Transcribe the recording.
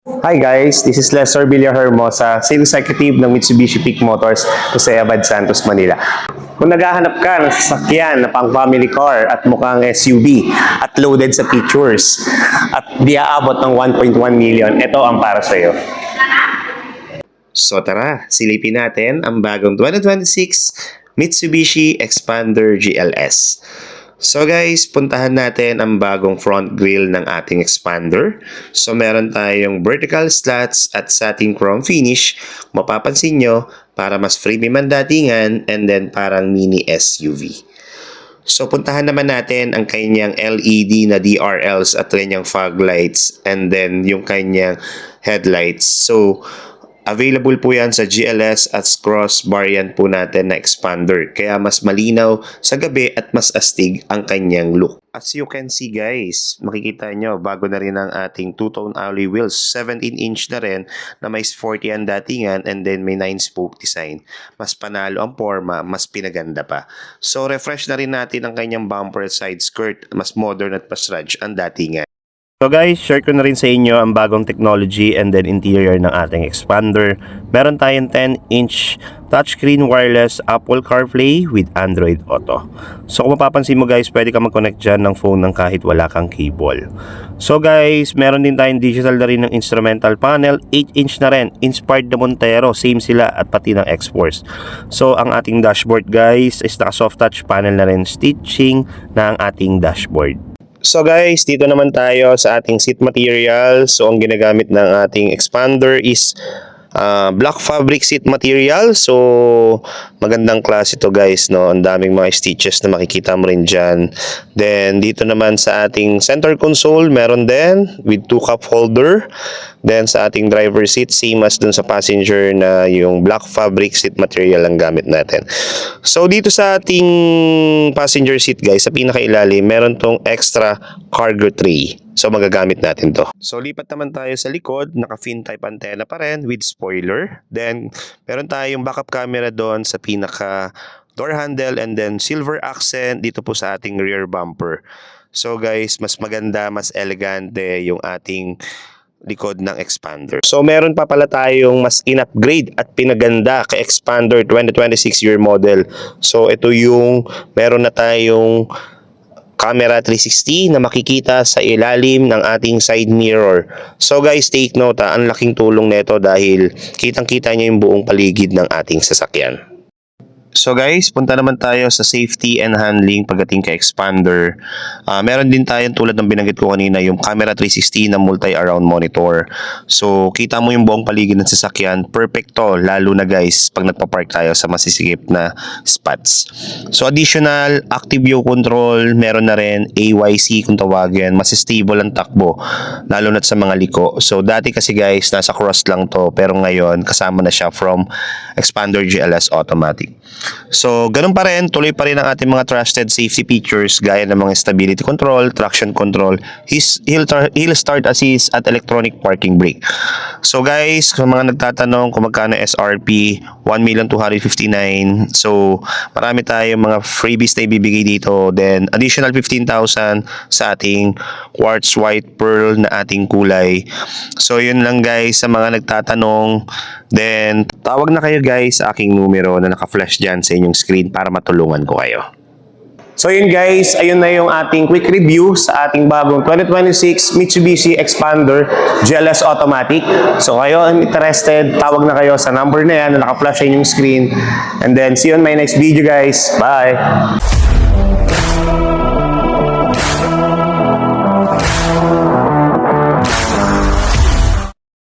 Hi guys, this is Lester Villahermosa, Sales Executive ng Mitsubishi Peak Motors, Jose Abad Santos, Manila. Kung naghahanap ka ng sasakyan na pang family car at mukhang SUV at loaded sa features at di aabot ng 1.1 million, ito ang para sa iyo. So tara, silipin natin ang bagong 2026 Mitsubishi Expander GLS. So guys, puntahan natin ang bagong front grille ng ating Expander. So meron tayong vertical slats at satin chrome finish. Mapapansin nyo, para mas premium ang datingan and then parang mini SUV. So puntahan naman natin ang kanyang LED na DRLs at kanyang fog lights and then yung kanyang headlights. So available po yan sa GLS at cross variant po natin na Expander. Kaya mas malinaw sa gabi at mas astig ang kanyang look. As you can see guys, makikita nyo, bago na rin ang ating two-tone alloy wheels. 17-inch na rin na may 40 ang datingan and then may 9-spoke design. Mas panalo ang forma, mas pinaganda pa. So refresh na rin natin ang kanyang bumper at side skirt. Mas modern at mas rudge ang datingan. So guys, share ko na rin sa inyo ang bagong technology and then interior ng ating Expander. Meron tayong 10-inch touchscreen wireless Apple CarPlay with Android Auto. So kung mapapansin mo guys, pwede ka mag-connect dyan ng phone ng kahit wala kang cable. So guys, meron din tayong digital na rin ng instrumental panel, 8-inch na rin, inspired na Montero, same sila at pati ng X-Force. So ang ating dashboard guys is naka soft touch panel na rin, stitching na ang ating dashboard. So guys, dito naman tayo sa ating seat material. So ang ginagamit ng ating Expander is black fabric seat material. So magandang klase ito guys, no? Ang daming mga stitches na makikita mo rin dyan. Then dito naman sa ating center console, meron din with 2 cup holder. Then sa ating driver seat, same as dun sa passenger na yung black fabric seat material ang gamit natin. So dito sa ating passenger seat guys, sa pinakailalim, meron tong extra cargo tray. So magagamit natin to. So lipat naman tayo sa likod, naka-fin type antenna pa rin with spoiler. Then meron tayong backup camera doon sa pinaka door handle and then silver accent dito po sa ating rear bumper. So guys, mas maganda, mas elegante yung ating likod ng Expander. So meron pa pala tayong mas in-upgrade at pinaganda kay Expander 2026 year model. So ito yung meron na tayong camera 360 na makikita sa ilalim ng ating side mirror. So guys, take note ang laking tulong nito dahil kitang-kita nyo yung buong paligid ng ating sasakyan. So guys, punta naman tayo sa safety and handling pagdating kay Expander. Meron din tayong tulad ng binanggit ko kanina, yung camera 360 na multi-around monitor. So kita mo yung buong paligid ng sasakyan, perfecto, lalo na guys pag nagpa-park tayo sa masisikip na spots. So additional active view control, meron na rin AYC kung tawagin, mas stable ang takbo lalo na sa mga liko. So dati kasi guys nasa cross lang to, pero ngayon kasama na siya from Expander GLS Automatic. So, ganun pa rin, tuloy pa rin ang ating mga trusted safety features gaya ng mga stability control, traction control, hill start assist at electronic parking brake. So guys, kung mga nagtatanong kung magkano SRP, 1,259,000. So, marami tayong mga freebies na ibibigay dito. Then, additional 15,000 sa ating quartz white pearl na ating kulay. So, yun lang guys sa mga nagtatanong. Then, tawag na kayo guys sa aking numero na naka-flash dyan sa inyong screen para matulungan ko kayo. So yun guys, ayun na yung ating quick review sa ating bagong 2026 Mitsubishi Expander GLS Automatic. So kayo ang interested, tawag na kayo sa number na yan na naka-flash sa inyong screen. And then see you on my next video guys. Bye!